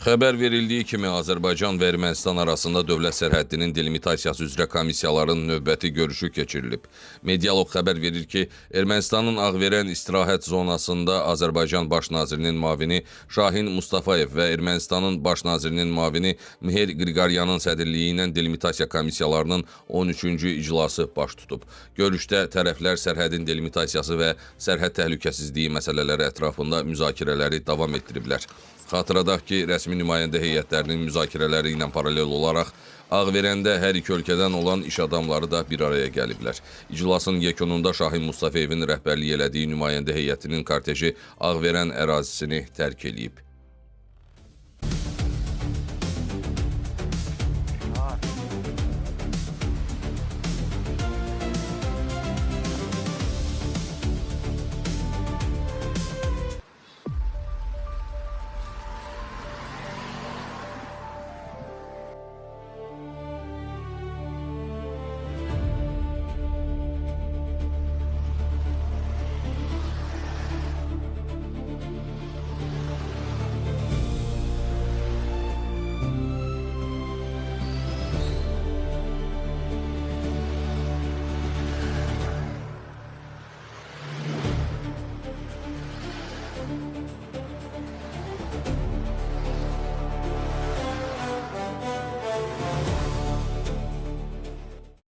Xəbər verildiyi kimi Azərbaycan və Ermənistan arasında dövlət sərhəddinin delimitasiyası üzrə komissiyaların növbəti görüşü keçirilib. Medialog xəbər verir ki, Ermənistanın Ağverən istirahət zonasında Azərbaycan Baş nazirinin müavini Şahin Mustafayev və Ermənistanın Baş nazirinin müavini Mihel Qriqoryanın sədrliyi ilə delimitasiya komissiyalarının 13-cü iclası baş tutub. Görüşdə tərəflər sərhədin delimitasiyası və sərhəd təhlükəsizliyi məsələləri ətrafında müzakirələri davam etdiriblər. Xatırladaq ki, rəsmi nümayəndə heyətlərinin müzakirələri ilə paralel olaraq Ağverəndə hər iki ölkədən olan iş adamları da bir araya gəliblər. İclasın yekununda Şahin Mustafayevin rəhbərlik elədiyi nümayəndə heyətinin korteji Ağverən ərazisini tərk eləyib.